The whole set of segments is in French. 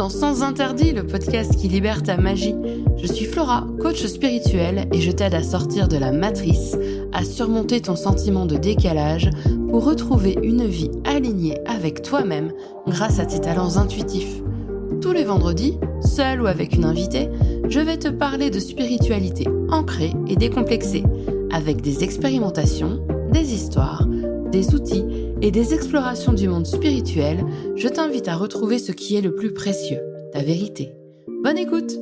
dans Sans Interdit, le podcast qui libère ta magie. Je suis Flora, coach spirituel, et je t'aide à sortir de la matrice, à surmonter ton sentiment de décalage pour retrouver une vie alignée avec toi-même grâce à tes talents intuitifs. Tous les vendredis, seul ou avec une invitée, je vais te parler de spiritualité ancrée et décomplexée, avec des expérimentations, des histoires, des outils et des explorations du monde spirituel. Je t'invite à retrouver ce qui est le plus précieux, ta vérité. Bonne écoute!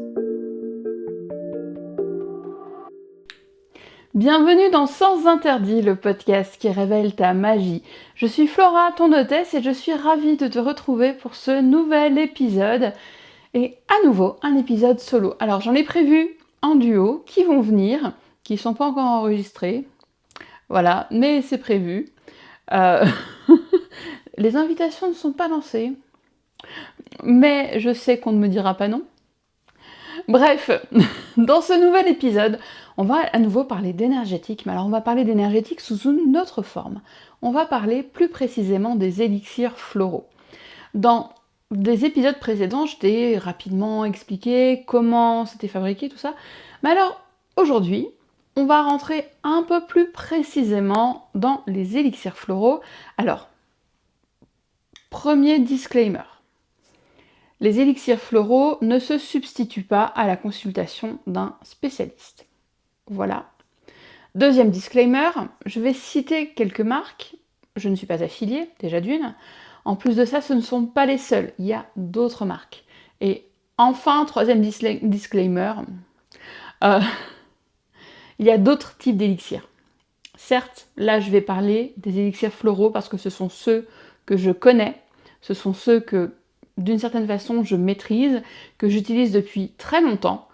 Bienvenue dans Sans Interdit, le podcast qui révèle ta magie. Je suis Flora, ton hôtesse, et je suis ravie de te retrouver pour ce nouvel épisode. Et à nouveau, un épisode solo. Alors j'en ai prévu en duo qui vont venir, qui ne sont pas encore enregistrés. Voilà, mais c'est prévu. Les invitations ne sont pas lancées, mais je sais qu'on ne me dira pas non. Bref, dans ce nouvel épisode, on va à nouveau parler d'énergétique, mais alors on va parler d'énergétique sous une autre forme. On va parler plus précisément des élixirs floraux. Dans des épisodes précédents, je t'ai rapidement expliqué comment c'était fabriqué, tout ça. Mais alors, aujourd'hui, on va rentrer un peu plus précisément dans les élixirs floraux. Alors, premier disclaimer. Les élixirs floraux ne se substituent pas à la consultation d'un spécialiste. Voilà. Deuxième disclaimer, je vais citer quelques marques. Je ne suis pas affiliée, déjà d'une. En plus de ça, ce ne sont pas les seuls. Il y a d'autres marques. Et enfin, troisième disclaimer, il y a d'autres types d'élixirs. Certes, là, je vais parler des élixirs floraux parce que ce sont ceux que je connais. Ce sont ceux que, d'une certaine façon, je maîtrise, que j'utilise depuis très longtemps.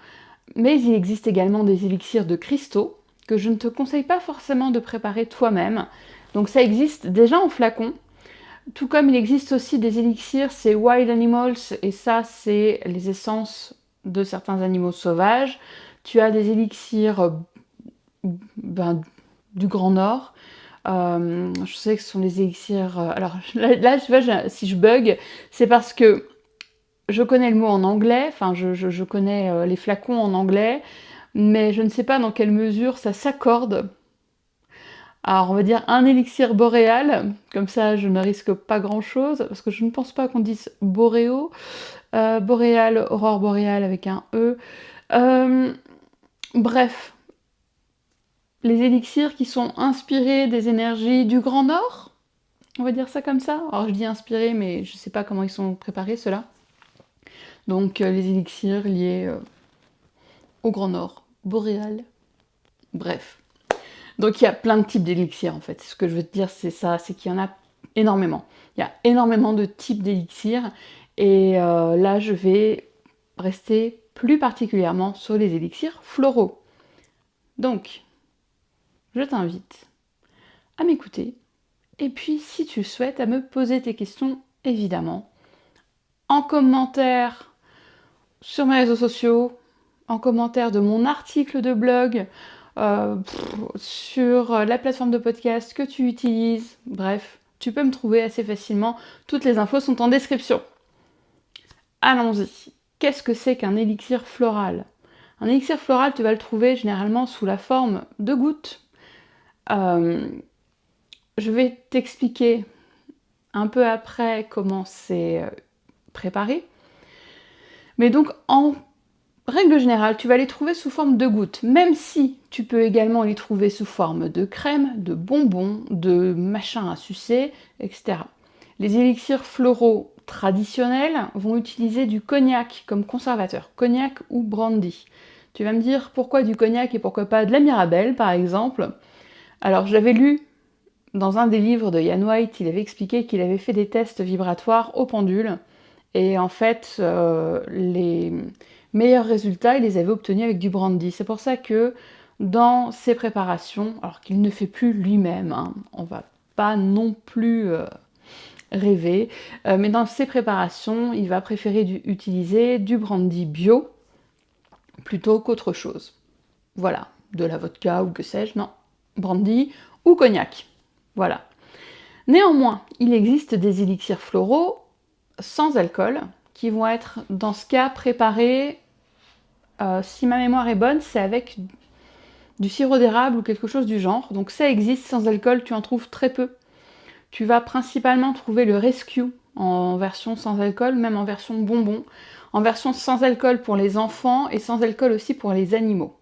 Mais il existe également des élixirs de cristaux que je ne te conseille pas forcément de préparer toi-même. Donc ça existe déjà en flacon. Tout comme il existe aussi des élixirs, c'est Wild Animals, et ça, c'est les essences de certains animaux sauvages. Tu as des élixirs du Grand Nord. Je sais que ce sont des élixirs... alors là, tu vois, si je bug, c'est parce que je connais le mot en anglais, enfin je connais les flacons en anglais, mais je ne sais pas dans quelle mesure ça s'accorde. Alors on va dire un élixir boréal, comme ça je ne risque pas grand chose, parce que je ne pense pas qu'on dise boréo, boréal, aurore boréale avec un E. Bref, les élixirs qui sont inspirés des énergies du Grand Nord, on va dire ça comme ça. Alors je dis inspirés, mais je ne sais pas comment ils sont préparés ceux-là. Donc les élixirs liés au Grand Nord, boréal, bref. Donc il y a plein de types d'élixirs en fait. Ce que je veux te dire, c'est ça, c'est qu'il y en a énormément. Il y a énormément de types d'élixirs. Et là, je vais rester plus particulièrement sur les élixirs floraux. Donc, je t'invite à m'écouter. Et puis, si tu souhaites, à me poser tes questions, évidemment, en commentaire sur mes réseaux sociaux, en commentaire de mon article de blog, sur la plateforme de podcast que tu utilises. Bref, tu peux me trouver assez facilement. Toutes les infos sont en description. Allons-y. Qu'est-ce que c'est qu'un élixir floral ? Un élixir floral, tu vas le trouver généralement sous la forme de gouttes. Je vais t'expliquer un peu après comment c'est préparé. Mais donc, en règle générale, tu vas les trouver sous forme de gouttes, même si tu peux également les trouver sous forme de crème, de bonbons, de machins à sucer, etc. Les élixirs floraux traditionnels vont utiliser du cognac comme conservateur, cognac ou brandy. Tu vas me dire pourquoi du cognac et pourquoi pas de la Mirabelle, par exemple. Alors, j'avais lu dans un des livres de Ian White, il avait expliqué qu'il avait fait des tests vibratoires aux pendules, et en fait, les meilleurs résultats, il les avait obtenus avec du brandy. C'est pour ça que dans ses préparations, alors qu'il ne fait plus lui-même, hein, on va pas non plus rêver, mais dans ses préparations, il va préférer utiliser du brandy bio plutôt qu'autre chose. Voilà, de la vodka ou que sais-je, non, brandy ou cognac. Voilà. Néanmoins, il existe des élixirs floraux sans alcool, qui vont être, dans ce cas, préparés, si ma mémoire est bonne, c'est avec du sirop d'érable ou quelque chose du genre. Donc ça existe sans alcool, tu en trouves très peu. Tu vas principalement trouver le Rescue en version sans alcool, même en version bonbon, en version sans alcool pour les enfants et sans alcool aussi pour les animaux.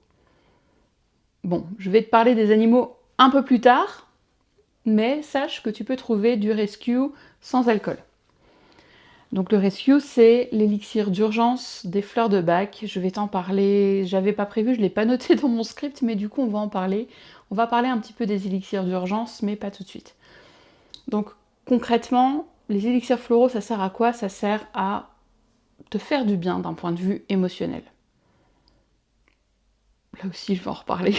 Bon, je vais te parler des animaux un peu plus tard, mais sache que tu peux trouver du Rescue sans alcool. Donc le Rescue, c'est l'élixir d'urgence des fleurs de bac. Je vais t'en parler, j'avais pas prévu, je l'ai pas noté dans mon script, mais du coup on va en parler. On va parler un petit peu des élixirs d'urgence, mais pas tout de suite. Donc concrètement, les élixirs floraux, ça sert à quoi? Ça sert à te faire du bien d'un point de vue émotionnel. Là aussi, je vais en reparler.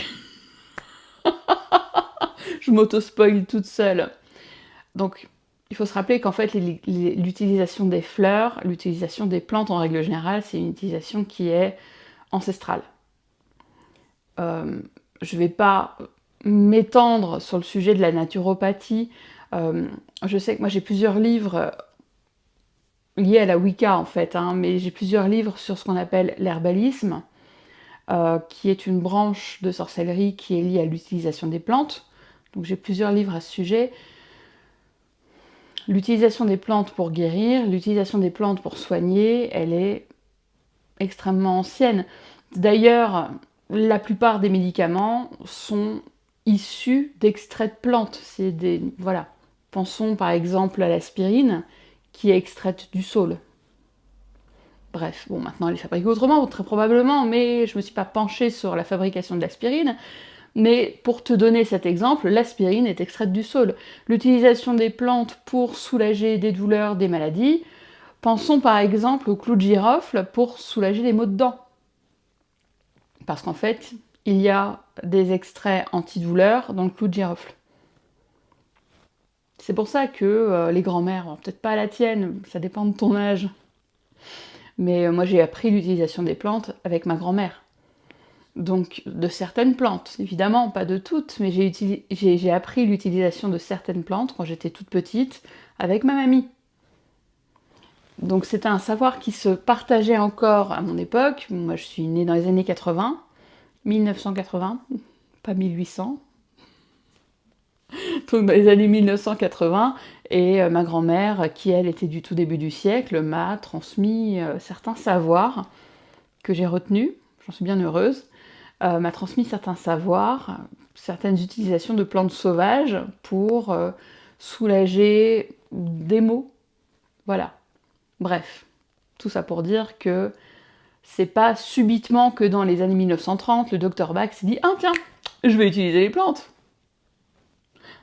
Je m'auto-spoil toute seule. Donc, il faut se rappeler qu'en fait, l'utilisation des fleurs, l'utilisation des plantes en règle générale, c'est une utilisation qui est ancestrale. Je ne vais pas m'étendre sur le sujet de la naturopathie. Je sais que moi, j'ai plusieurs livres liés à la Wicca, en fait, hein, mais j'ai plusieurs livres sur ce qu'on appelle l'herbalisme, qui est une branche de sorcellerie qui est liée à l'utilisation des plantes. Donc j'ai plusieurs livres à ce sujet. L'utilisation des plantes pour guérir, l'utilisation des plantes pour soigner, elle est extrêmement ancienne. D'ailleurs, la plupart des médicaments sont issus d'extraits de plantes. Voilà. Pensons par exemple à l'aspirine, qui est extraite du saule. Bref, bon, maintenant elle est fabriquée autrement, très probablement, mais je ne me suis pas penchée sur la fabrication de l'aspirine. Mais pour te donner cet exemple, l'aspirine est extraite du saule. L'utilisation des plantes pour soulager des douleurs, des maladies, pensons par exemple au clou de girofle pour soulager les maux de dents. Parce qu'en fait, il y a des extraits antidouleurs dans le clou de girofle. C'est pour ça que les grands-mères, peut-être pas la tienne, ça dépend de ton âge, mais moi j'ai appris l'utilisation des plantes avec ma grand-mère. Donc de certaines plantes, évidemment, pas de toutes, mais j'ai appris l'utilisation de certaines plantes quand j'étais toute petite avec ma mamie. Donc c'était un savoir qui se partageait encore à mon époque. Moi je suis née dans les années 80, 1980, pas 1800. Donc dans les années 1980, et ma grand-mère, qui elle était du tout début du siècle, m'a transmis certains savoirs que j'ai retenus, j'en suis bien heureuse. M'a transmis certains savoirs, certaines utilisations de plantes sauvages pour soulager des maux. Voilà. Bref, tout ça pour dire que c'est pas subitement que dans les années 1930, le docteur Bach s'est dit « Ah tiens, je vais utiliser les plantes !»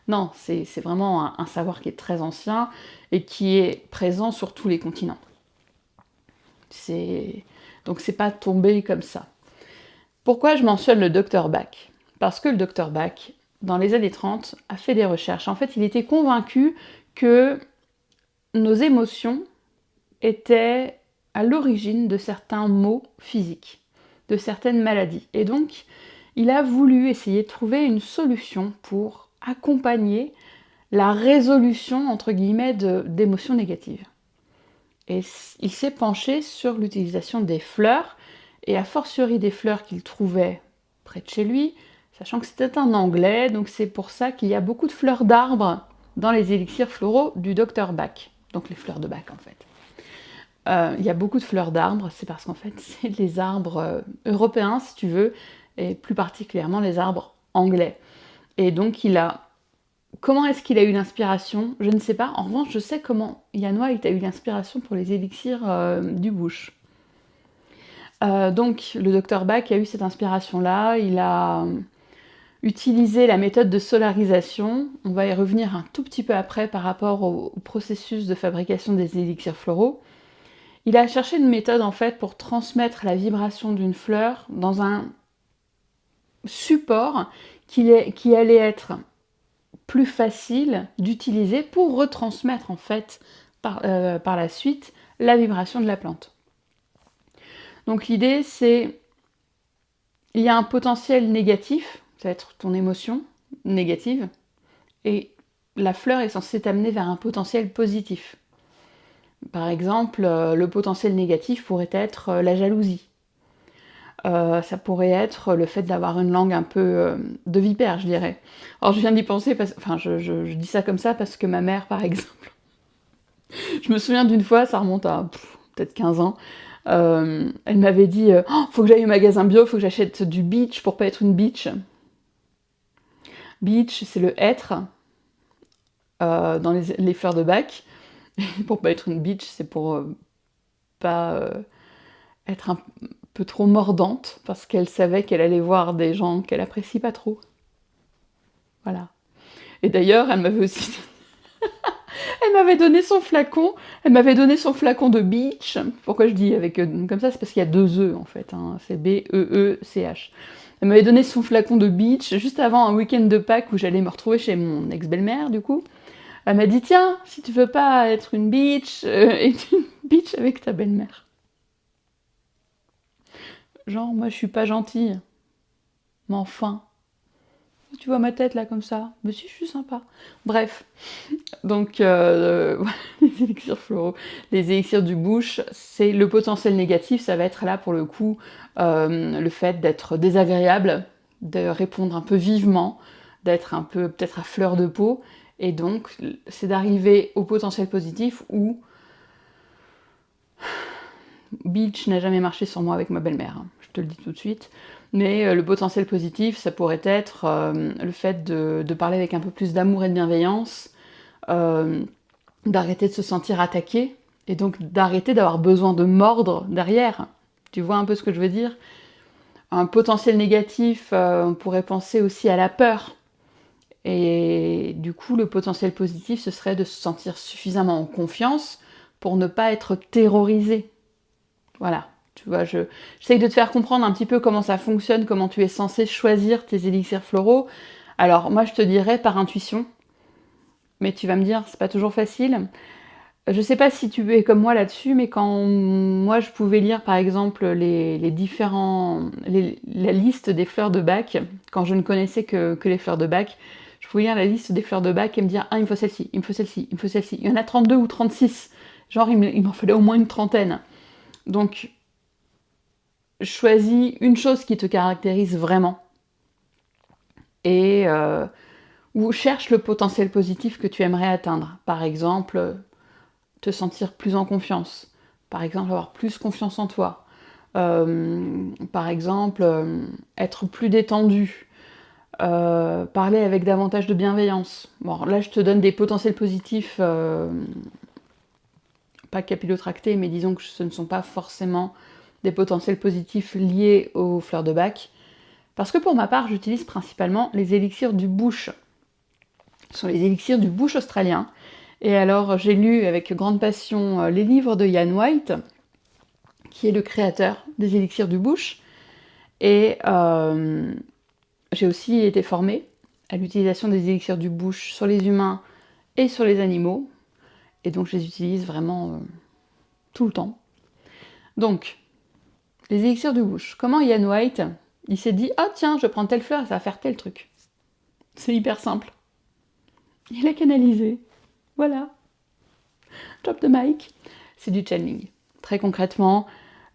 Non, c'est vraiment un savoir qui est très ancien et qui est présent sur tous les continents. Donc c'est pas tombé comme ça. Pourquoi je mentionne le docteur Bach? Parce que le docteur Bach, dans les années 30, a fait des recherches. En fait, il était convaincu que nos émotions étaient à l'origine de certains maux physiques, de certaines maladies. Et donc, il a voulu essayer de trouver une solution pour accompagner la résolution, entre guillemets, d'émotions négatives. Et il s'est penché sur l'utilisation des fleurs, et a fortiori des fleurs qu'il trouvait près de chez lui, sachant que c'était un Anglais, donc c'est pour ça qu'il y a beaucoup de fleurs d'arbres dans les élixirs floraux du docteur Bach, donc les fleurs de Bach en fait. Il y a beaucoup de fleurs d'arbres, c'est parce qu'en fait c'est les arbres européens si tu veux, et plus particulièrement les arbres anglais. Et donc comment est-ce qu'il a eu l'inspiration? Je ne sais pas. En revanche, je sais comment Ian White a eu l'inspiration pour les élixirs du bush. Donc, le docteur Bach a eu cette inspiration-là. Il a utilisé la méthode de solarisation. On va y revenir un tout petit peu après par rapport au processus de fabrication des élixirs floraux. Il a cherché une méthode en fait pour transmettre la vibration d'une fleur dans un support qui allait être plus facile d'utiliser pour retransmettre en fait par la suite la vibration de la plante. Donc l'idée c'est, il y a un potentiel négatif, ça va être ton émotion négative, et la fleur est censée t'amener vers un potentiel positif. Par exemple, le potentiel négatif pourrait être la jalousie. Ça pourrait être le fait d'avoir une langue un peu de vipère, je dirais. Alors je viens d'y penser, enfin je dis ça comme ça parce que ma mère, par exemple, je me souviens d'une fois, ça remonte à peut-être 15 ans, elle m'avait dit «Oh, faut que j'aille au magasin bio, faut que j'achète du Beach pour pas être une bitch». Beach, c'est le être dans les fleurs de bac. Pour pas être une bitch, c'est pour pas être un peu trop mordante, parce qu'elle savait qu'elle allait voir des gens qu'elle apprécie pas trop. Voilà. Et d'ailleurs, elle m'avait aussi elle m'avait donné son flacon, elle m'avait donné son flacon de Beach. Pourquoi je dis avec comme ça, c'est parce qu'il y a deux E en fait, hein. C'est B-E-E-C-H. Elle m'avait donné son flacon de Beach juste avant un week-end de Pâques où j'allais me retrouver chez mon ex-belle-mère du coup. Elle m'a dit tiens, si tu veux pas être une bitch, et une bitch avec ta belle-mère. Genre moi je suis pas gentille, mais enfin, tu vois ma tête là comme ça, mais si je suis sympa. Bref, donc les élixirs floraux, les élixirs du bush, c'est le potentiel négatif, ça va être là pour le coup le fait d'être désagréable, de répondre un peu vivement, d'être un peu peut-être à fleur de peau, et donc c'est d'arriver au potentiel positif où Beach n'a jamais marché sur moi avec ma belle-mère, hein, je te le dis tout de suite. Mais le potentiel positif, ça pourrait être le fait de parler avec un peu plus d'amour et de bienveillance, euh, d'arrêter de se sentir attaqué, et donc d'arrêter d'avoir besoin de mordre derrière. Tu vois un peu ce que je veux dire? Un potentiel négatif, on pourrait penser aussi à la peur. Et du coup, le potentiel positif, ce serait de se sentir suffisamment en confiance pour ne pas être terrorisé. Voilà, tu vois, j'essaye de te faire comprendre un petit peu comment ça fonctionne, comment tu es censé choisir tes élixirs floraux. Alors moi je te dirais par intuition, mais tu vas me dire c'est pas toujours facile. Je sais pas si tu es comme moi là-dessus, mais quand moi je pouvais lire par exemple la liste des fleurs de bac, quand je ne connaissais que les fleurs de bac, je pouvais lire la liste des fleurs de bac et me dire ah il me faut celle-ci, il me faut celle-ci, il me faut celle-ci. Il y en a 32 ou 36, genre il m'en fallait au moins une trentaine. Donc choisis une chose qui te caractérise vraiment et ou cherche le potentiel positif que tu aimerais atteindre. Par exemple, te sentir plus en confiance. Par exemple, avoir plus confiance en toi. Par exemple, être plus détendu. Parler avec davantage de bienveillance. Bon, là, je te donne des potentiels positifs, pas capillotractés, mais disons que ce ne sont pas forcément des potentiels positifs liés aux fleurs de bac. Parce que pour ma part, j'utilise principalement les élixirs du bush. Ce sont les élixirs du bush australien. Et alors, j'ai lu avec grande passion les livres de Ian White, qui est le créateur des élixirs du bush. Et j'ai aussi été formée à l'utilisation des élixirs du bush sur les humains et sur les animaux. Et donc, je les utilise vraiment tout le temps. Donc, les élixirs du bush. Comment Ian White, il s'est dit « Ah tiens, je prends telle fleur et ça va faire tel truc ». C'est hyper simple. Il a canalisé. Voilà. Drop the mic. C'est du channeling. Très concrètement,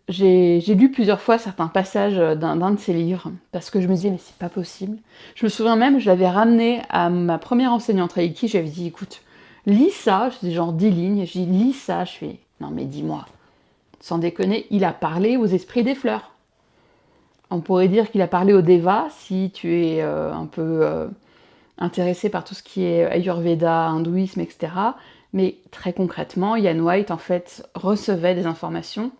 j'ai lu plusieurs fois certains passages d'un de ses livres, parce que je me disais, mais c'est pas possible. Je me souviens même, je l'avais ramené à ma première enseignante Reiki, je lui avais dit, écoute, lis ça, je dis genre 10 lignes, je dis, lis ça, je fais, non mais dis-moi, sans déconner, il a parlé aux esprits des fleurs. On pourrait dire qu'il a parlé aux devas, si tu es un peu intéressé par tout ce qui est Ayurveda, hindouisme, etc. Mais très concrètement, Ian White, en fait, recevait des informations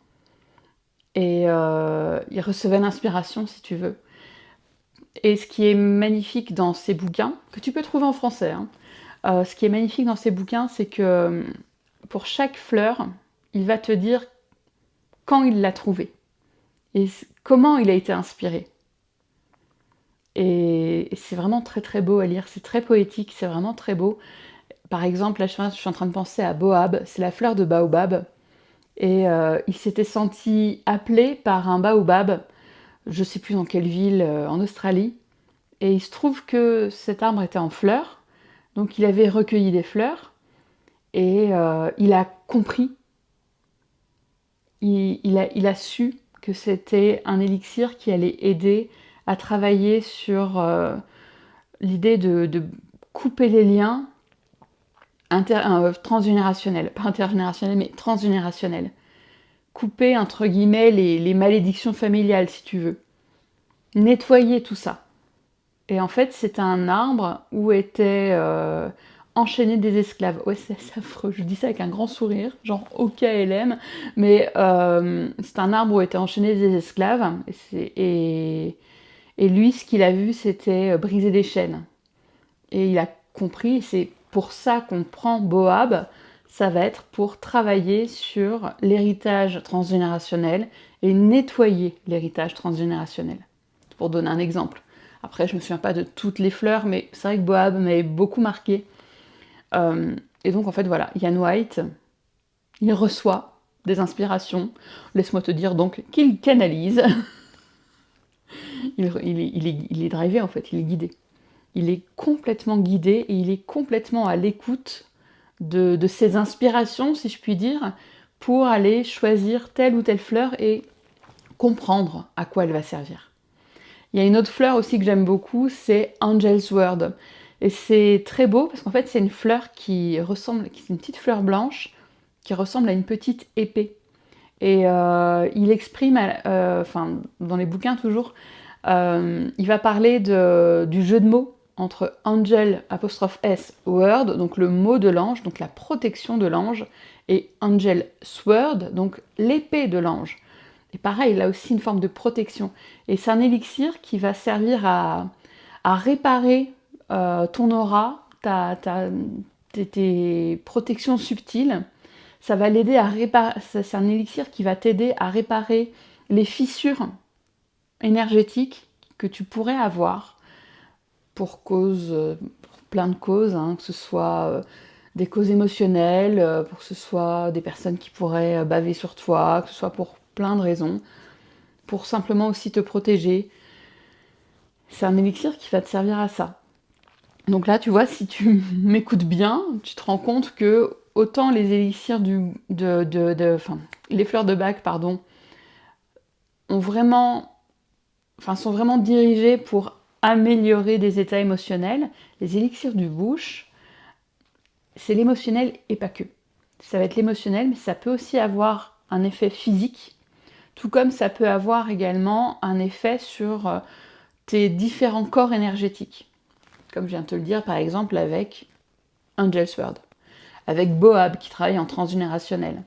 et il recevait l'inspiration, si tu veux. Et ce qui est magnifique dans ces bouquins, que tu peux trouver en français, hein, ce qui est magnifique dans ces bouquins, c'est que pour chaque fleur, il va te dire quand il l'a trouvée et comment il a été inspiré. Et c'est vraiment très très beau à lire, c'est très poétique, c'est vraiment très beau. Par exemple, là je suis en train de penser à Boab, c'est la fleur de baobab. Et il s'était senti appelé par un baobab, je sais plus dans quelle ville, en Australie. Et il se trouve que cet arbre était en fleurs, donc il avait recueilli des fleurs, et il a compris il a su que c'était un élixir qui allait aider à travailler sur, l'idée de couper les liens transgénérationnels. Pas intergénérationnels, mais transgénérationnels. Couper, entre guillemets, les malédictions familiales, si tu veux. Nettoyer tout ça. Et en fait, c'était un arbre où étaient enchaînés des esclaves. Ouais, c'est affreux, je dis ça avec un grand sourire, genre OKLM, mais c'est un arbre où étaient enchaînés des esclaves, et lui, ce qu'il a vu, c'était briser des chaînes. Et il a compris, c'est pour ça qu'on prend Boab, ça va être pour travailler sur l'héritage transgénérationnel et nettoyer l'héritage transgénérationnel. Pour donner un exemple. Après, je me souviens pas de toutes les fleurs, mais c'est vrai que Boab m'avait beaucoup marqué. Et donc, en fait, voilà, Ian White, il reçoit des inspirations. Laisse-moi te dire donc qu'il canalise. Il est drivé, en fait, il est guidé. Il est complètement guidé et il est complètement à l'écoute de ses inspirations, si je puis dire, pour aller choisir telle ou telle fleur et comprendre à quoi elle va servir. Il y a une autre fleur aussi que j'aime beaucoup, c'est Angel's Word. Et c'est très beau parce qu'en fait, c'est une fleur qui c'est une petite fleur blanche qui ressemble à une petite épée. Et il exprime, dans les bouquins toujours, il va parler du jeu de mots entre Angel apostrophe S Word, donc le mot de l'ange, donc la protection de l'ange, et Angel Sword, donc l'épée de l'ange. Et pareil, il a aussi une forme de protection. Et c'est un élixir qui va servir à réparer ton aura, tes protections subtiles. Ça va l'aider à réparer. C'est un élixir qui va t'aider à réparer les fissures énergétiques que tu pourrais avoir pour plein de causes, hein, que ce soit des causes émotionnelles, pour que ce soit des personnes qui pourraient baver sur toi, que ce soit pour plein de raisons, pour simplement aussi te protéger. C'est un élixir qui va te servir à ça. Donc là, tu vois, si tu m'écoutes bien, tu te rends compte que autant les élixirs les fleurs de bac, pardon, sont vraiment dirigés pour améliorer des états émotionnels. Les élixirs du bush, c'est l'émotionnel et pas que. Ça va être l'émotionnel, mais ça peut aussi avoir un effet physique, tout comme ça peut avoir également un effet sur tes différents corps énergétiques. Comme je viens de te le dire, par exemple, avec Angel's Word, avec Boab, qui travaille en transgénérationnel.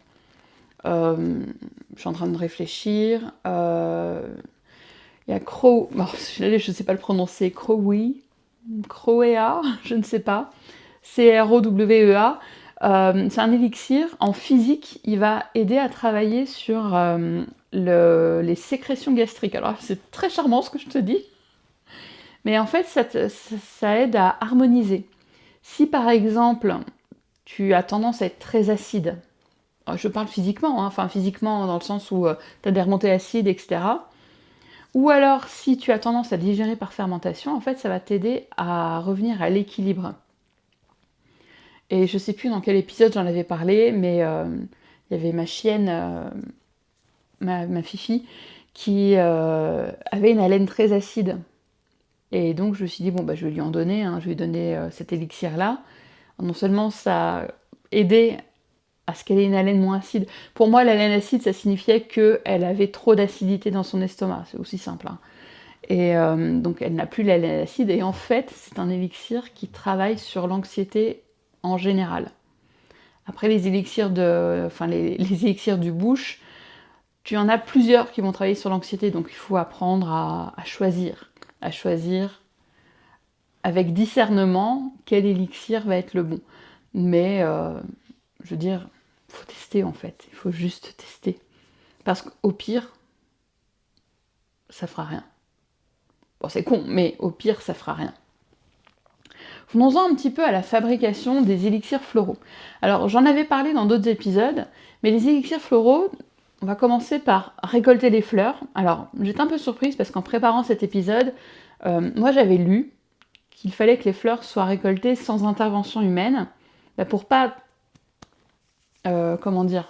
Je suis en train de réfléchir. Il y a Crow... Bon, je ne sais pas le prononcer. Crowea, je ne sais pas. Crowea. C'est un élixir. En physique, il va aider à travailler sur les sécrétions gastriques. Alors, c'est très charmant ce que je te dis. Mais en fait, ça aide à harmoniser. Si par exemple, tu as tendance à être très acide, je parle physiquement, hein, enfin physiquement dans le sens où tu as des remontées acides, etc. Ou alors si tu as tendance à digérer par fermentation, en fait ça va t'aider à revenir à l'équilibre. Et je sais plus dans quel épisode j'en avais parlé, mais il y avait ma chienne, ma Fifi, qui avait une haleine très acide. Et donc je me suis dit, bon, je vais lui en donner, hein, je vais lui donner cet élixir-là. Non seulement ça a aidé à ce qu'elle ait une haleine moins acide. Pour moi, l'haleine acide, ça signifiait qu'elle avait trop d'acidité dans son estomac. C'est aussi simple. Hein. Et donc elle n'a plus l'haleine acide. Et en fait, c'est un élixir qui travaille sur l'anxiété en général. Après, les élixirs les élixirs du bush, tu en as plusieurs qui vont travailler sur l'anxiété. Donc il faut apprendre à choisir. À choisir avec discernement quel élixir va être le bon. Mais, je veux dire, il faut tester en fait. Il faut juste tester. Parce qu'au pire, ça fera rien. Bon, c'est con, mais au pire, ça fera rien. Venons-en un petit peu à la fabrication des élixirs floraux. Alors, j'en avais parlé dans d'autres épisodes, mais les élixirs floraux, on va commencer par récolter les fleurs. Alors, j'étais un peu surprise parce qu'en préparant cet épisode, moi j'avais lu qu'il fallait que les fleurs soient récoltées sans intervention humaine, pour pas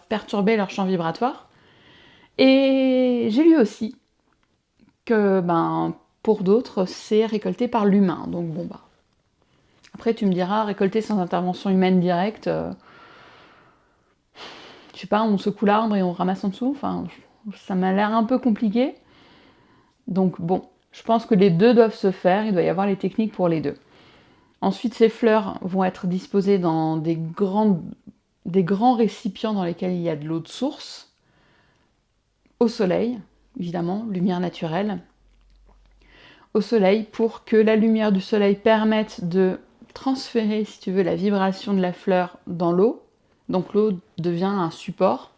perturber leur champ vibratoire. Et j'ai lu aussi que pour d'autres, c'est récolté par l'humain. Donc bon bah. Après tu me diras, récolter sans intervention humaine directe, je sais pas, on secoue l'arbre et on ramasse en dessous, enfin ça m'a l'air un peu compliqué. Donc bon, je pense que les deux doivent se faire, il doit y avoir les techniques pour les deux. Ensuite, ces fleurs vont être disposées dans des grands récipients dans lesquels il y a de l'eau de source, au soleil, évidemment, lumière naturelle, au soleil pour que la lumière du soleil permette de transférer, si tu veux, la vibration de la fleur dans l'eau. Donc l'eau devient un support.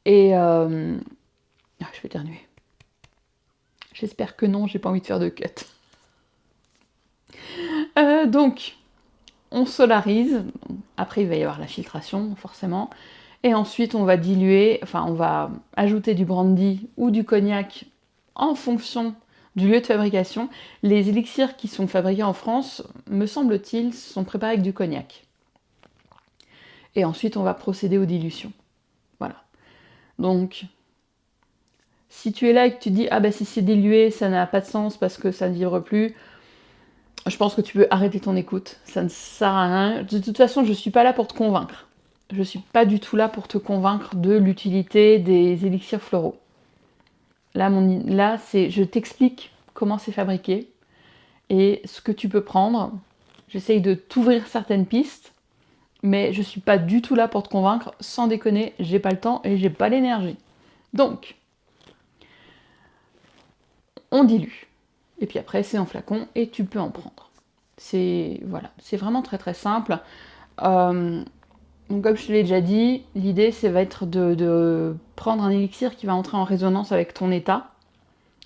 Et je vais éternuer. J'espère que non, j'ai pas envie de faire de cut. Donc, on solarise. Après, il va y avoir la filtration, forcément. Et ensuite, on va diluer, enfin, on va ajouter du brandy ou du cognac en fonction du lieu de fabrication. Les élixirs qui sont fabriqués en France, me semble-t-il, sont préparés avec du cognac. Et ensuite, on va procéder aux dilutions. Voilà. Donc, si tu es là et que tu dis « Ah ben si c'est dilué, ça n'a pas de sens parce que ça ne vibre plus », je pense que tu peux arrêter ton écoute. Ça ne sert à rien. De toute façon, je ne suis pas là pour te convaincre. Je ne suis pas du tout là pour te convaincre de l'utilité des élixirs floraux. Là, je t'explique comment c'est fabriqué et ce que tu peux prendre. J'essaye de t'ouvrir certaines pistes, mais je ne suis pas du tout là pour te convaincre. Sans déconner, j'ai pas le temps et j'ai pas l'énergie. Donc, on dilue. Et puis après, c'est en flacon et tu peux en prendre. C'est vraiment très très simple. Donc comme je te l'ai déjà dit, l'idée ça va être de prendre un élixir qui va entrer en résonance avec ton état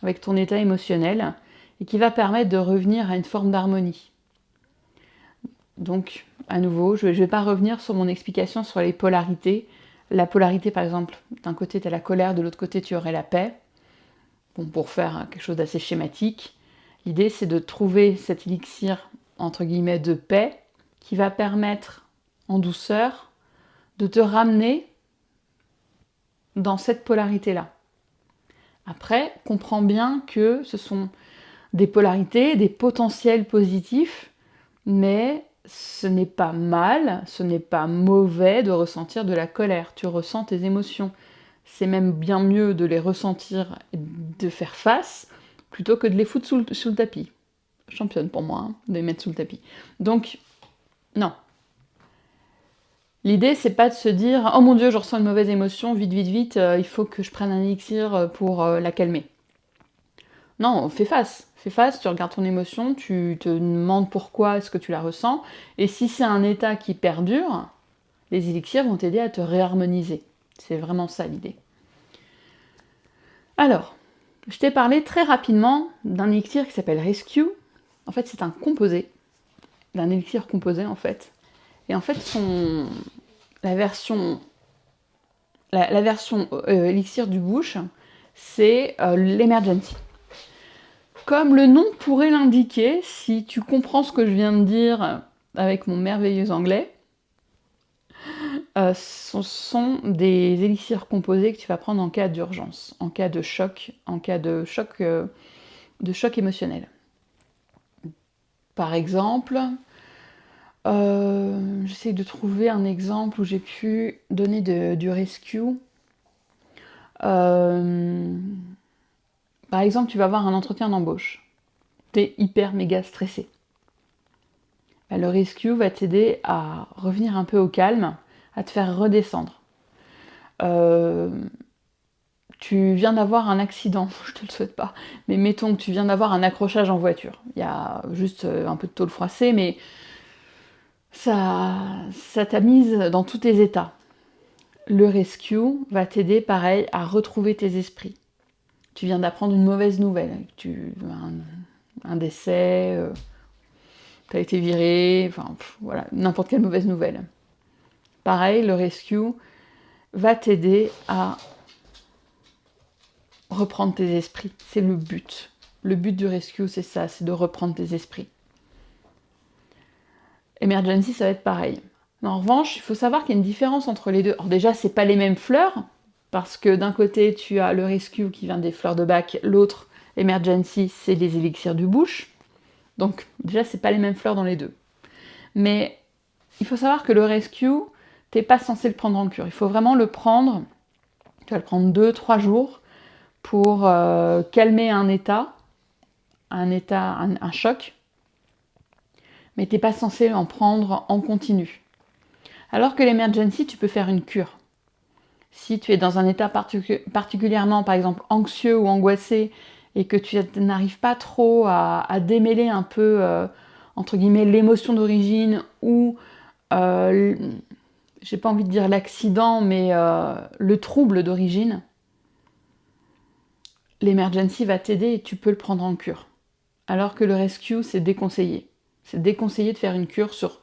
émotionnel, et qui va permettre de revenir à une forme d'harmonie. Donc, à nouveau, je ne vais pas revenir sur mon explication sur les polarités. La polarité, par exemple, d'un côté tu as la colère, de l'autre côté tu aurais la paix. Bon, pour faire quelque chose d'assez schématique, l'idée c'est de trouver cet élixir, entre guillemets, de paix, qui va permettre, en douceur, de te ramener dans cette polarité-là. Après, comprends bien que ce sont des polarités, des potentiels positifs, mais ce n'est pas mal, ce n'est pas mauvais de ressentir de la colère. Tu ressens tes émotions. C'est même bien mieux de les ressentir et de faire face, plutôt que de les foutre sous le tapis. Championne pour moi, de les mettre sous le tapis. Donc, non. L'idée, c'est pas de se dire « Oh mon Dieu, je ressens une mauvaise émotion, vite, vite, vite, il faut que je prenne un élixir pour la calmer. » Non, fais face, tu regardes ton émotion, tu te demandes pourquoi est-ce que tu la ressens, et si c'est un état qui perdure, les élixirs vont t'aider à te réharmoniser. C'est vraiment ça l'idée. Alors, je t'ai parlé très rapidement d'un élixir qui s'appelle Rescue. En fait, c'est un composé, d'un élixir composé en fait. Et en fait, la version élixir du bush, c'est l'Emergency. Comme le nom pourrait l'indiquer, si tu comprends ce que je viens de dire avec mon merveilleux anglais, ce sont des élixirs composés que tu vas prendre en cas d'urgence, en cas de choc émotionnel. Par exemple, j'essaie de trouver un exemple où j'ai pu donner du rescue. Par exemple, tu vas avoir un entretien d'embauche. T'es hyper méga stressé. Le rescue va t'aider à revenir un peu au calme, à te faire redescendre. Tu viens d'avoir un accident, je te le souhaite pas, mais mettons que tu viens d'avoir un accrochage en voiture. Il y a juste un peu de tôle froissée, mais ça t'a mise dans tous tes états. Le rescue va t'aider, pareil, à retrouver tes esprits. Tu viens d'apprendre une mauvaise nouvelle, un décès, tu as été viré, enfin voilà, n'importe quelle mauvaise nouvelle. Pareil, le rescue va t'aider à reprendre tes esprits. C'est le but. Le but du rescue, c'est ça, c'est de reprendre tes esprits. Emergency, ça va être pareil. Mais en revanche, il faut savoir qu'il y a une différence entre les deux. Alors déjà, c'est pas les mêmes fleurs, Parce que d'un côté, tu as le Rescue qui vient des fleurs de bac, l'autre, Emergency, c'est les élixirs du bush. Donc déjà, c'est pas les mêmes fleurs dans les deux. Mais il faut savoir que le Rescue, t'es pas censé le prendre en cure. Il faut vraiment le prendre, tu vas le prendre 2-3 jours pour calmer un choc. Mais t'es pas censé en prendre en continu. Alors que l'Emergency, tu peux faire une cure. Si tu es dans un état particulièrement, par exemple, anxieux ou angoissé, et que tu n'arrives pas trop à démêler un peu, entre guillemets, l'émotion d'origine ou, j'ai pas envie de dire l'accident, mais le trouble d'origine, l'Emergency va t'aider et tu peux le prendre en cure. Alors que le Rescue, c'est déconseillé. C'est déconseillé de faire une cure sur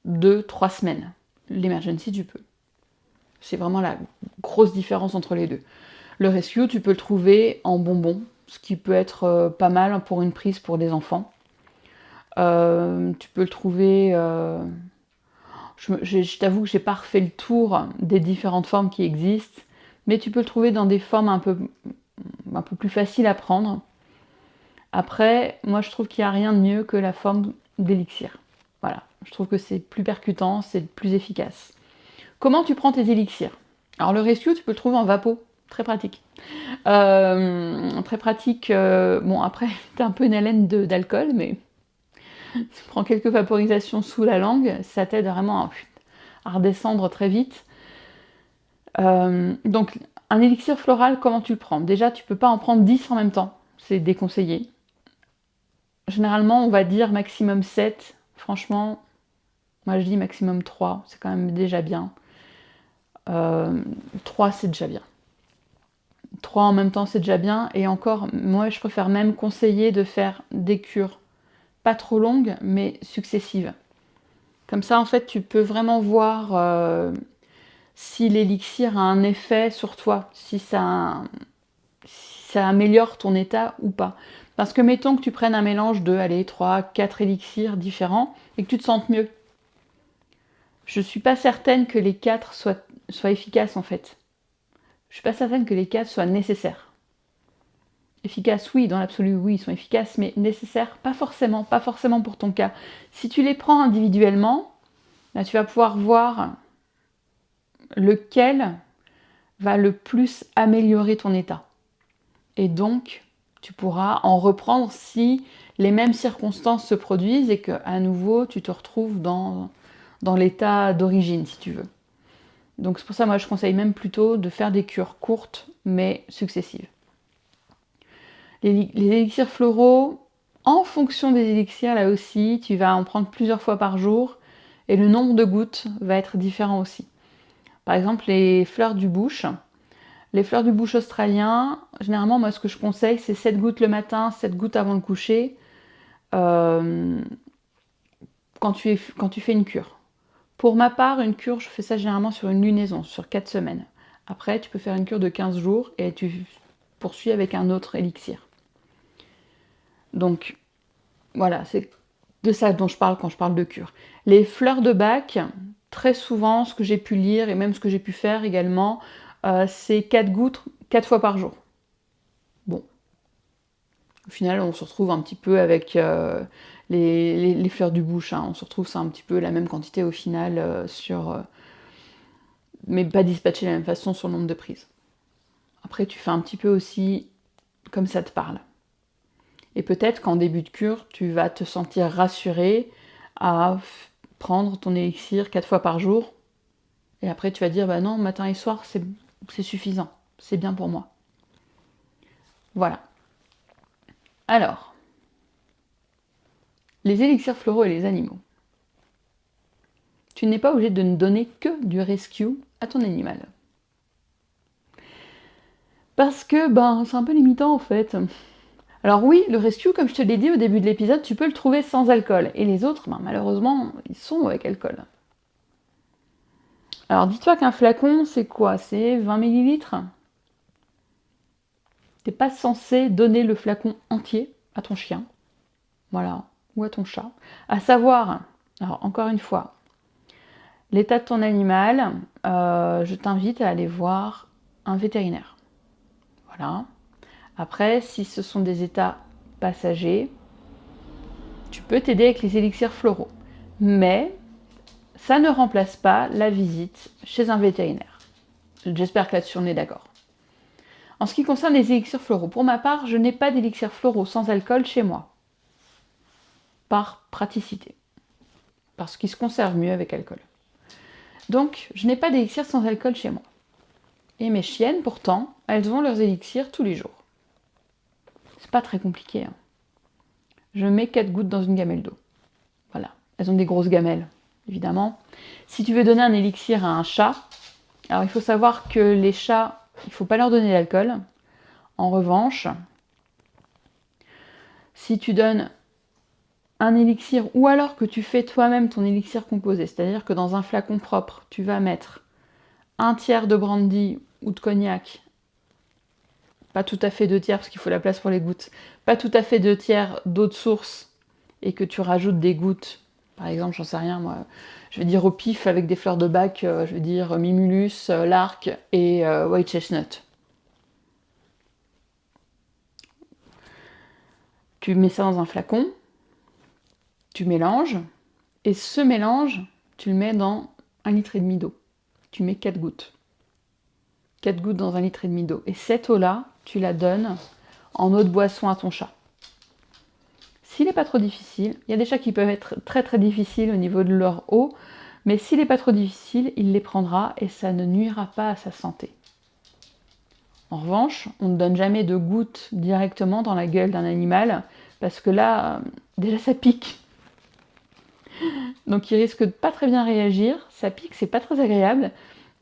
2-3 semaines. L'Emergency, tu peux. C'est vraiment la grosse différence entre les deux. Le Rescue, tu peux le trouver en bonbons, ce qui peut être pas mal pour une prise pour des enfants. Tu peux le trouver... je t'avoue que j'ai pas refait le tour des différentes formes qui existent, mais tu peux le trouver dans des formes un peu plus faciles à prendre. Après, moi je trouve qu'il n'y a rien de mieux que la forme d'élixir. Voilà, je trouve que c'est plus percutant, c'est plus efficace. Comment tu prends tes élixirs? Alors le Rescue, tu peux le trouver en vapo, très pratique. Très pratique, bon après, t'as un peu une haleine d'alcool, mais tu prends quelques vaporisations sous la langue, ça t'aide vraiment à redescendre très vite. Donc un élixir floral, comment tu le prends? Déjà, tu peux pas en prendre 10 en même temps, c'est déconseillé. Généralement, on va dire maximum 7. Franchement, moi je dis maximum 3, c'est quand même déjà bien. 3, c'est déjà bien. 3 en même temps, c'est déjà bien. Et encore, moi, je préfère même conseiller de faire des cures pas trop longues, mais successives. Comme ça, en fait, tu peux vraiment voir si l'élixir a un effet sur toi, si ça améliore ton état ou pas. Parce que mettons que tu prennes un mélange de, allez, 3, 4 élixirs différents et que tu te sentes mieux. Je suis pas certaine que les 4 soient efficaces, en fait. Je suis pas certaine que les 4 soient nécessaires. Efficaces, oui, dans l'absolu, oui, ils sont efficaces, mais nécessaires, pas forcément pour ton cas. Si tu les prends individuellement, là, tu vas pouvoir voir lequel va le plus améliorer ton état. Et donc, tu pourras en reprendre si les mêmes circonstances se produisent et qu'à nouveau, tu te retrouves dans l'état d'origine, si tu veux. Donc c'est pour ça, moi, je conseille même plutôt de faire des cures courtes, mais successives. Les élixirs floraux, en fonction des élixirs, là aussi, tu vas en prendre plusieurs fois par jour et le nombre de gouttes va être différent aussi. Par exemple, les fleurs du bush australiens, généralement, moi, ce que je conseille, c'est 7 gouttes le matin, 7 gouttes avant le coucher, quand tu fais une cure. Pour ma part, une cure, je fais ça généralement sur une lunaison, sur 4 semaines. Après, tu peux faire une cure de 15 jours et tu poursuis avec un autre élixir. Donc, voilà, c'est de ça dont je parle quand je parle de cure. Les fleurs de bac, très souvent, ce que j'ai pu lire et même ce que j'ai pu faire également, c'est 4 gouttes 4 fois par jour. Bon. Au final, on se retrouve un petit peu avec les fleurs du bush. Hein. On se retrouve, c'est un petit peu la même quantité au final, mais pas dispatché de la même façon sur le nombre de prises. Après, tu fais un petit peu aussi comme ça te parle. Et peut-être qu'en début de cure, tu vas te sentir rassuré à prendre ton élixir 4 fois par jour. Et après, tu vas dire, bah non, matin et soir, c'est suffisant. C'est bien pour moi. Voilà. Alors, les élixirs floraux et les animaux. Tu n'es pas obligé de ne donner que du rescue à ton animal. Parce que, c'est un peu limitant en fait. Alors oui, le rescue, comme je te l'ai dit au début de l'épisode, tu peux le trouver sans alcool. Et les autres, malheureusement, ils sont avec alcool. Alors dis-toi qu'un flacon, c'est quoi? C'est 20 millilitres. T'es pas censé donner le flacon entier à ton chien. Voilà. Ou à ton chat. À savoir, alors encore une fois, l'état de ton animal, je t'invite à aller voir un vétérinaire. Voilà. Après, si ce sont des états passagers, tu peux t'aider avec les élixirs floraux. Mais ça ne remplace pas la visite chez un vétérinaire. J'espère que là-dessus on est d'accord. En ce qui concerne les élixirs floraux, pour ma part, je n'ai pas d'élixirs floraux sans alcool chez moi. Par praticité. Parce qu'ils se conservent mieux avec alcool. Donc, je n'ai pas d'élixir sans alcool chez moi. Et mes chiennes, pourtant, elles ont leurs élixirs tous les jours. C'est pas très compliqué. Hein. Je mets 4 gouttes dans une gamelle d'eau. Voilà. Elles ont des grosses gamelles, évidemment. Si tu veux donner un élixir à un chat, alors il faut savoir que les chats, il ne faut pas leur donner d'alcool. En revanche, si tu donnes un élixir, ou alors que tu fais toi-même ton élixir composé, c'est-à-dire que dans un flacon propre, tu vas mettre un tiers de brandy ou de cognac, pas tout à fait 2 tiers parce qu'il faut la place pour les gouttes, pas tout à fait 2 tiers d'eau de source, et que tu rajoutes des gouttes, par exemple, j'en sais rien moi, je vais dire au pif avec des fleurs de bac, je vais dire Mimulus, Lark et White Chestnut. Tu mets ça dans un flacon, tu mélanges, et ce mélange, tu le mets dans 1,5 litre d'eau. Tu mets 4 gouttes. 4 gouttes dans 1,5 litre d'eau. Et cette eau-là, tu la donnes en eau de boisson à ton chat. S'il n'est pas trop difficile, il y a des chats qui peuvent être très très difficiles au niveau de leur eau, mais s'il n'est pas trop difficile, il les prendra et ça ne nuira pas à sa santé. En revanche, on ne donne jamais de gouttes directement dans la gueule d'un animal, parce que là, déjà ça pique. Donc il risque de pas très bien réagir, ça pique, c'est pas très agréable.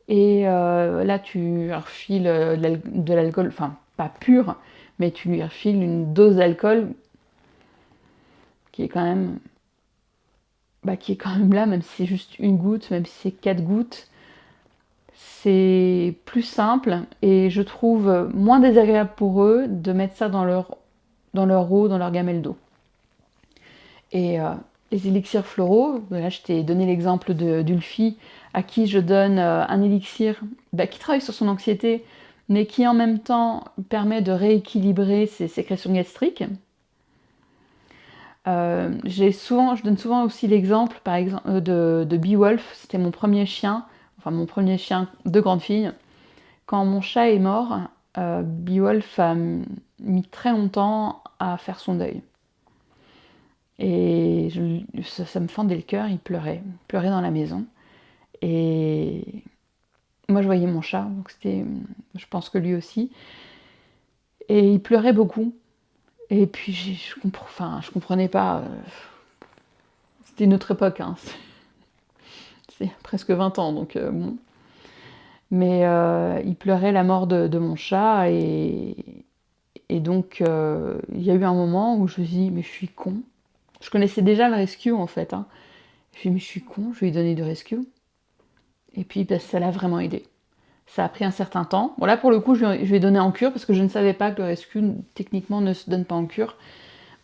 Et là, tu refiles de l'alcool, enfin pas pur, mais tu lui refiles une dose d'alcool qui est quand même, là, même si c'est juste une goutte, même si c'est 4 gouttes. C'est plus simple et je trouve moins désagréable pour eux de mettre ça dans leur eau, dans leur gamelle d'eau. Et les élixirs floraux, là je t'ai donné l'exemple d'Ulfi, à qui je donne un élixir qui travaille sur son anxiété, mais qui en même temps permet de rééquilibrer ses sécrétions gastriques. Je donne souvent aussi l'exemple par exemple, de Beowulf, c'était mon premier chien de grande fille. Quand mon chat est mort, Beowulf a mis très longtemps à faire son deuil. Et ça me fendait le cœur, il pleurait dans la maison. Et moi je voyais mon chat, donc je pense que lui aussi. Et il pleurait beaucoup. Et puis je comprenais pas. C'était une autre époque, hein. C'est presque 20 ans, donc bon. Mais il pleurait la mort de mon chat et donc il y a eu un moment où je me suis dit mais je suis con. Je connaissais déjà le rescue en fait. Hein. Je me suis dit mais je suis con, je vais lui donner du rescue. Et puis ça l'a vraiment aidé. Ça a pris un certain temps. Bon là pour le coup je lui ai donné en cure parce que je ne savais pas que le rescue techniquement ne se donne pas en cure.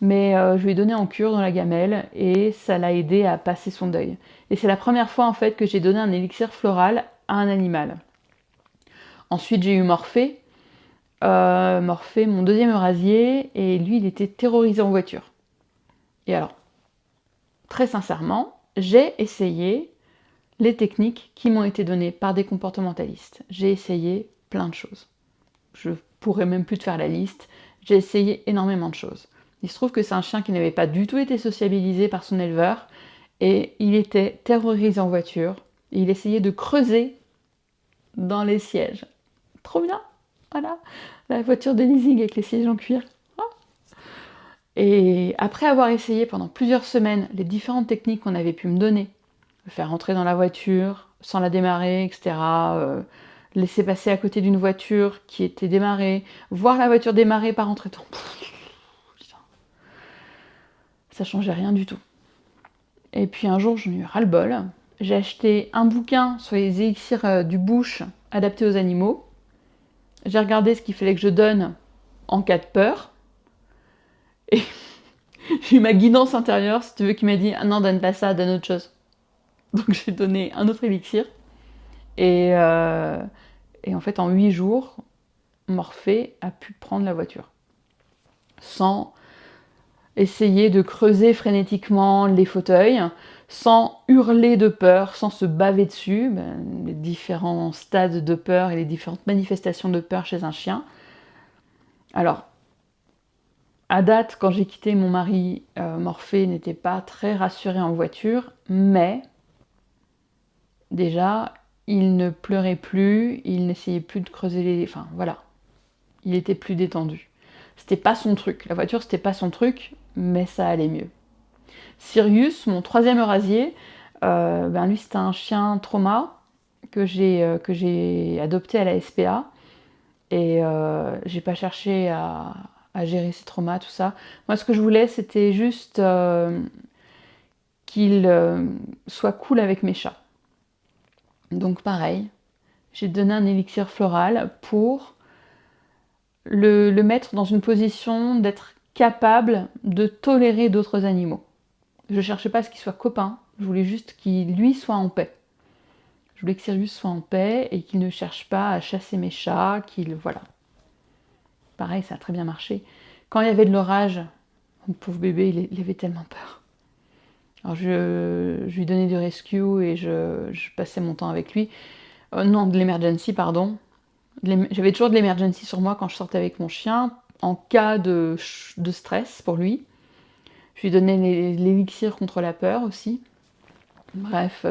Mais je lui ai donné en cure dans la gamelle et ça l'a aidé à passer son deuil. Et c'est la première fois en fait que j'ai donné un élixir floral à un animal. Ensuite, j'ai eu Morphée. Morphée, mon deuxième eurasier, et lui, il était terrorisé en voiture. Et alors, très sincèrement, j'ai essayé les techniques qui m'ont été données par des comportementalistes. J'ai essayé plein de choses. Je pourrais même plus te faire la liste. J'ai essayé énormément de choses. Il se trouve que c'est un chien qui n'avait pas du tout été sociabilisé par son éleveur, et il était terrorisé en voiture. Et il essayait de creuser dans les sièges. Trop bien, voilà, la voiture de leasing avec les sièges en cuir. Et après avoir essayé pendant plusieurs semaines les différentes techniques qu'on avait pu me donner, le faire rentrer dans la voiture sans la démarrer, etc., laisser passer à côté d'une voiture qui était démarrée, voir la voiture démarrer pas rentrer dedans, ça changeait rien du tout. Et puis un jour, j'en ai eu ras-le-bol. J'ai acheté un bouquin sur les élixirs du bush adaptés aux animaux. J'ai regardé ce qu'il fallait que je donne en cas de peur. Et j'ai eu ma guidance intérieure, si tu veux, qui m'a dit « Ah non, donne pas ça, donne autre chose. » Donc j'ai donné un autre élixir. Et Et en fait, en 8 jours, Morphée a pu prendre la voiture. Sans essayer de creuser frénétiquement les fauteuils, sans hurler de peur, sans se baver dessus, les différents stades de peur et les différentes manifestations de peur chez un chien. Alors, à date, quand j'ai quitté mon mari, Morphée n'était pas très rassuré en voiture, mais déjà, il ne pleurait plus, il n'essayait plus de creuser les... Enfin, voilà, il était plus détendu. C'était pas son truc, la voiture c'était pas son truc, mais ça allait mieux. Sirius, mon troisième eurasier, lui c'était un chien trauma que j'ai adopté à la SPA, et j'ai pas cherché à gérer ses traumas, tout ça. Moi ce que je voulais c'était juste qu'il soit cool avec mes chats. Donc pareil, j'ai donné un élixir floral pour le mettre dans une position d'être capable de tolérer d'autres animaux. Je cherchais pas à ce qu'il soit copain, je voulais juste qu'il, lui, soit en paix. Je voulais que Sirius soit en paix et qu'il ne cherche pas à chasser mes chats, qu'il... Voilà. Pareil, ça a très bien marché. Quand il y avait de l'orage, mon pauvre bébé, il avait tellement peur. Alors je lui donnais du rescue et je passais mon temps avec lui. Non, de l'emergency, pardon. J'avais toujours de l'emergency sur moi quand je sortais avec mon chien, en cas de stress pour lui. Je lui donnais l'élixir contre la peur aussi. Bref,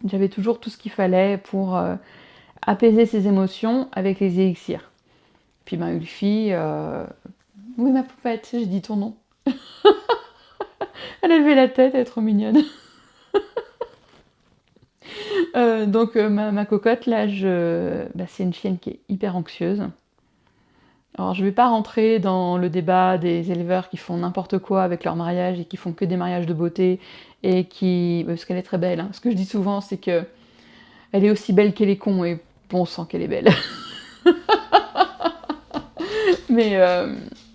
j'avais toujours tout ce qu'il fallait pour apaiser ses émotions avec les élixirs. Puis Ulfi, oui ma poupette, j'ai dit ton nom. Elle a levé la tête, elle est trop mignonne. Donc ma cocotte, là, c'est une chienne qui est hyper anxieuse. Alors je vais pas rentrer dans le débat des éleveurs qui font n'importe quoi avec leur mariage et qui font que des mariages de beauté et qui... Parce qu'elle est très belle, hein. Ce que je dis souvent, c'est que elle est aussi belle qu'elle est con et bon sang qu'elle est belle. Mais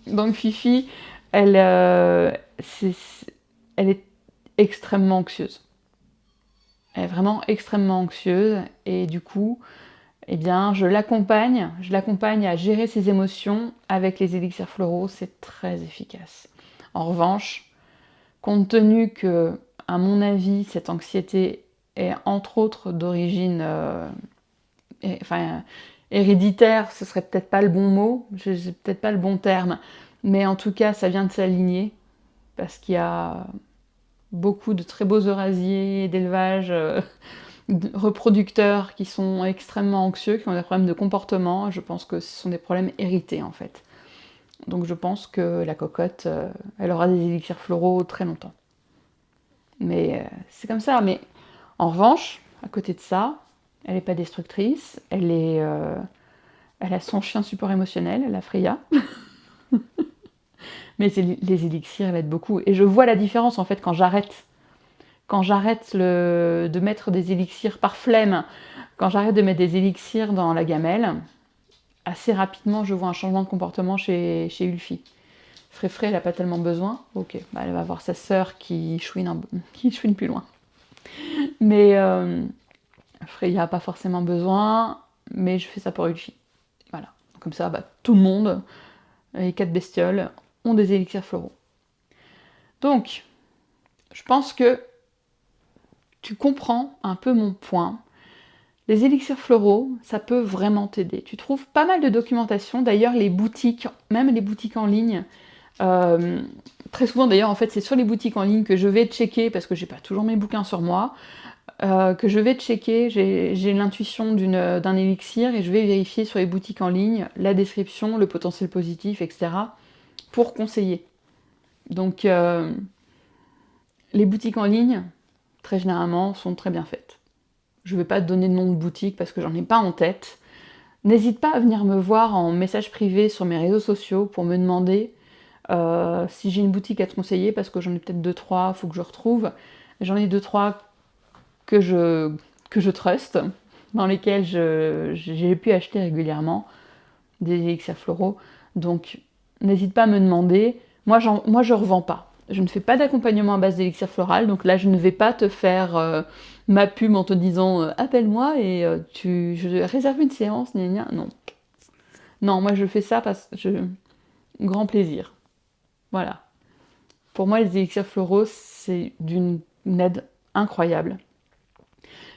donc Fifi, elle est extrêmement anxieuse. Elle est vraiment extrêmement anxieuse et du coup, eh bien, je l'accompagne à gérer ses émotions avec les élixirs floraux, c'est très efficace. En revanche, compte tenu que, à mon avis, cette anxiété est entre autres d'origine héréditaire, ce serait peut-être pas le bon mot, c'est peut-être pas le bon terme, mais en tout cas, ça vient de sa lignée, parce qu'il y a beaucoup de très beaux eurasiers d'élevage reproducteurs qui sont extrêmement anxieux, qui ont des problèmes de comportement. Je pense que ce sont des problèmes hérités, en fait. Donc je pense que la cocotte, elle aura des élixirs floraux très longtemps. Mais c'est comme ça. Mais en revanche, à côté de ça, elle n'est pas destructrice, elle a son chien support émotionnel, la Freya. Mais les élixirs, elle aide beaucoup. Et je vois la différence, en fait, quand j'arrête. Quand j'arrête de mettre des élixirs par flemme, quand j'arrête de mettre des élixirs dans la gamelle, assez rapidement, je vois un changement de comportement chez Ulfi. Fréfré, elle n'a pas tellement besoin. Ok, elle va voir sa sœur qui chouine plus loin. Mais Freya n'a pas forcément besoin, mais je fais ça pour Ulfi. Voilà. Comme ça, tout le monde, les 4 bestioles, ont des élixirs floraux. Donc, je pense que tu comprends un peu mon point. Les élixirs floraux, ça peut vraiment t'aider. Tu trouves pas mal de documentation. D'ailleurs, les boutiques, même les boutiques en ligne, très souvent d'ailleurs, en fait, c'est sur les boutiques en ligne que je vais checker, parce que j'ai pas toujours mes bouquins sur moi, que je vais checker, j'ai l'intuition d'un élixir, et je vais vérifier sur les boutiques en ligne la description, le potentiel positif, etc., pour conseiller. Donc, les boutiques en ligne, très généralement, sont très bien faites. Je ne vais pas te donner de nom de boutique parce que j'en ai pas en tête. N'hésite pas à venir me voir en message privé sur mes réseaux sociaux pour me demander si j'ai une boutique à te conseiller, parce que j'en ai peut-être 2-3, il faut que je retrouve. J'en ai 2-3 que je trust, dans lesquels j'ai pu acheter régulièrement des élixirs floraux. Donc n'hésite pas à me demander. Moi je revends pas. Je ne fais pas d'accompagnement à base d'élixir floral, donc là je ne vais pas te faire ma pub en te disant appelle-moi et je réserve une séance, gna gna. Non. Non, moi je fais ça parce que grand plaisir. Voilà. Pour moi, les élixirs floraux, c'est d'une aide incroyable.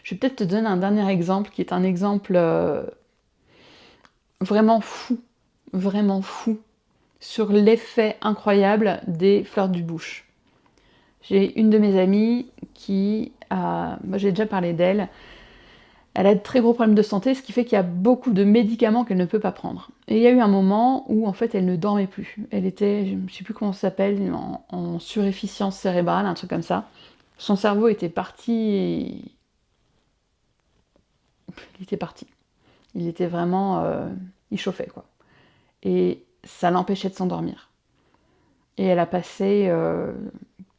Je vais peut-être te donner un dernier exemple qui est un exemple vraiment fou sur l'effet incroyable des fleurs du bush. J'ai une de mes amies qui a, moi j'ai déjà parlé d'elle, elle a de très gros problèmes de santé, ce qui fait qu'il y a beaucoup de médicaments qu'elle ne peut pas prendre. Et il y a eu un moment où en fait elle ne dormait plus. Elle était, je ne sais plus comment ça s'appelle, en surefficience cérébrale, un truc comme ça. Son cerveau était parti. Il était parti. Il était vraiment. Il chauffait quoi. Et ça l'empêchait de s'endormir. Et elle a passé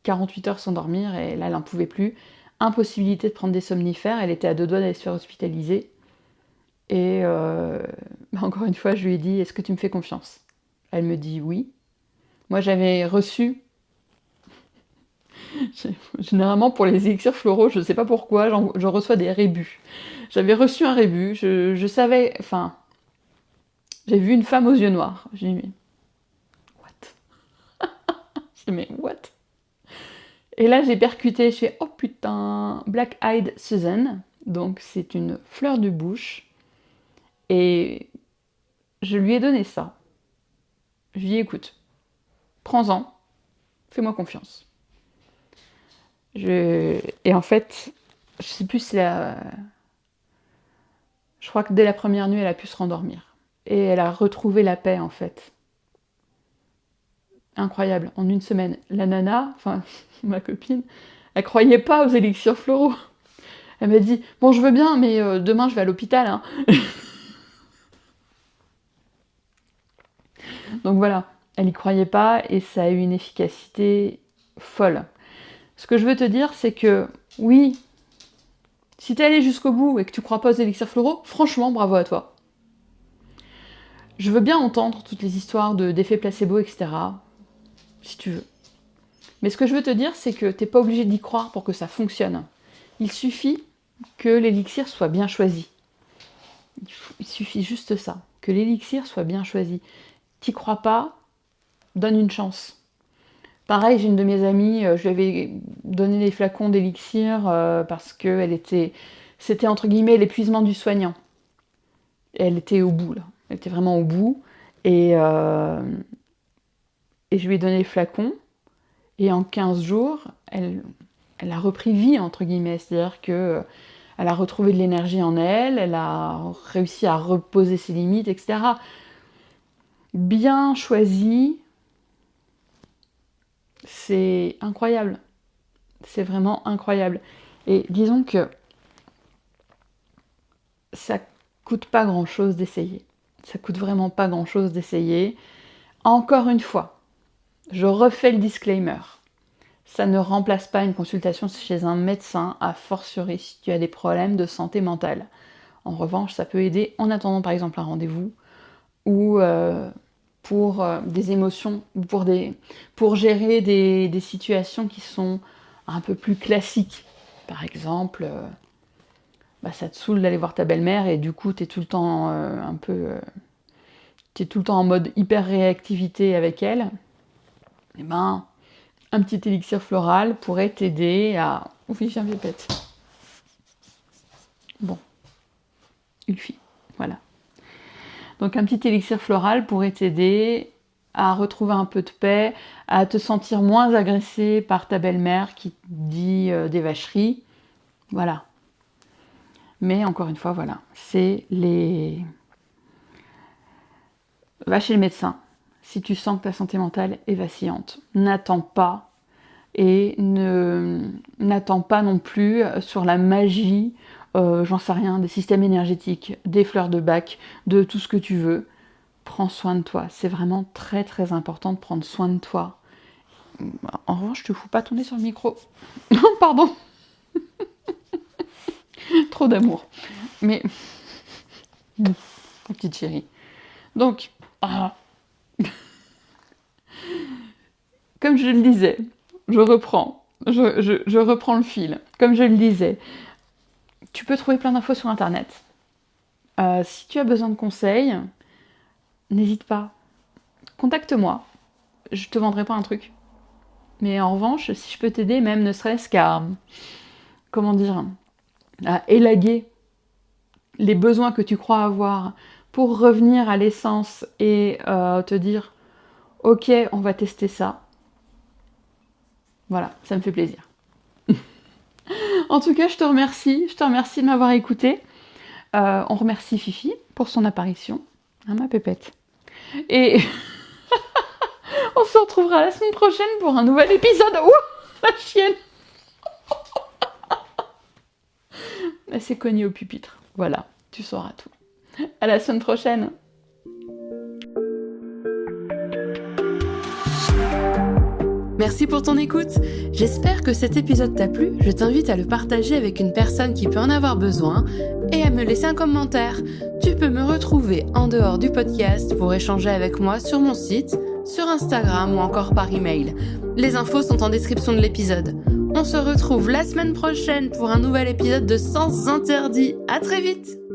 48 heures sans dormir et là elle n'en pouvait plus. Impossibilité de prendre des somnifères, elle était à 2 doigts d'aller se faire hospitaliser. Et encore une fois, je lui ai dit, est-ce que tu me fais confiance? Elle me dit oui. Moi j'avais reçu, généralement pour les élixirs floraux, je ne sais pas pourquoi, je reçois des rébus. J'avais reçu un rébus, je savais, enfin, j'ai vu une femme aux yeux noirs. J'ai dit, mais what? J'ai dit, mais what? Et là, j'ai percuté, je fais, oh putain, Black Eyed Susan. Donc, c'est une fleur du bush. Et je lui ai donné ça. Je lui ai dit, écoute, prends-en, fais-moi confiance. Et en fait, je sais plus si je crois que dès la première nuit, elle a pu se rendormir. Et elle a retrouvé la paix, en fait. Incroyable, en une semaine. La nana, enfin, ma copine, elle croyait pas aux élixirs floraux. Elle m'a dit, bon, je veux bien, mais demain, je vais à l'hôpital. Hein. Donc voilà, elle y croyait pas et ça a eu une efficacité folle. Ce que je veux te dire, c'est que oui, si t'es allé jusqu'au bout et que tu crois pas aux élixirs floraux, franchement, bravo à toi. Je veux bien entendre toutes les histoires d'effets placebo, etc. Si tu veux. Mais ce que je veux te dire, c'est que t'es pas obligé d'y croire pour que ça fonctionne. Il suffit que l'élixir soit bien choisi. Il suffit juste ça, que l'élixir soit bien choisi. T'y crois pas, donne une chance. Pareil, j'ai une de mes amies, je lui avais donné des flacons d'élixir parce que c'était entre guillemets l'épuisement du soignant. Et elle était au bout là, elle était vraiment au bout. Et je lui ai donné les flacons. Et en 15 jours, elle a repris vie entre guillemets, c'est-à-dire que elle a retrouvé de l'énergie en elle, elle a réussi à reposer ses limites, etc. Bien choisi, c'est incroyable. C'est vraiment incroyable. Et disons que ça coûte pas grand-chose d'essayer. Ça coûte vraiment pas grand-chose d'essayer. Encore une fois, je refais le disclaimer. Ça ne remplace pas une consultation chez un médecin, à fortiori si tu as des problèmes de santé mentale. En revanche, ça peut aider en attendant par exemple un rendez-vous ou pour des émotions, ou pour gérer des situations qui sont un peu plus classiques. Par exemple, ça te saoule d'aller voir ta belle-mère et du coup t'es tout le temps t'es tout le temps en mode hyper réactivité avec elle. Et ben, un petit élixir floral pourrait t'aider à... Oui, j'ai un pépette. Bon, Ulfi, voilà. Donc un petit élixir floral pourrait t'aider à retrouver un peu de paix, à te sentir moins agressé par ta belle-mère qui te dit des vacheries. Voilà. Mais encore une fois, voilà, Va chez le médecin si tu sens que ta santé mentale est vacillante. N'attends pas et n'attends pas non plus sur la magie, j'en sais rien, des systèmes énergétiques, des fleurs de bac, de tout ce que tu veux. Prends soin de toi. C'est vraiment très très important de prendre soin de toi. En revanche, je te fous pas ton nez sur le micro. Non, pardon. Trop d'amour. Mais... ma petite chérie. Donc, comme je le disais, je reprends. Je reprends le fil. Comme je le disais, tu peux trouver plein d'infos sur Internet. Si tu as besoin de conseils, n'hésite pas. Contacte-moi. Je te vendrai pas un truc. Mais en revanche, si je peux t'aider, même ne serait-ce qu'à, comment dire, à élaguer les besoins que tu crois avoir pour revenir à l'essence et te dire « Ok, on va tester ça », voilà, ça me fait plaisir. En tout cas, je te remercie de m'avoir écouté. On remercie Fifi pour son apparition, hein, ma pépette. Et on se retrouvera la semaine prochaine pour un nouvel épisode. Ouh, la chienne. Elle s'est cognée au pupitre. Voilà, tu sauras tout. À la semaine prochaine. Merci pour ton écoute. J'espère que cet épisode t'a plu. Je t'invite à le partager avec une personne qui peut en avoir besoin et à me laisser un commentaire. Tu peux me retrouver en dehors du podcast pour échanger avec moi sur mon site, sur Instagram ou encore par email. Les infos sont en description de l'épisode. On se retrouve la semaine prochaine pour un nouvel épisode de Sens Interdits. À très vite!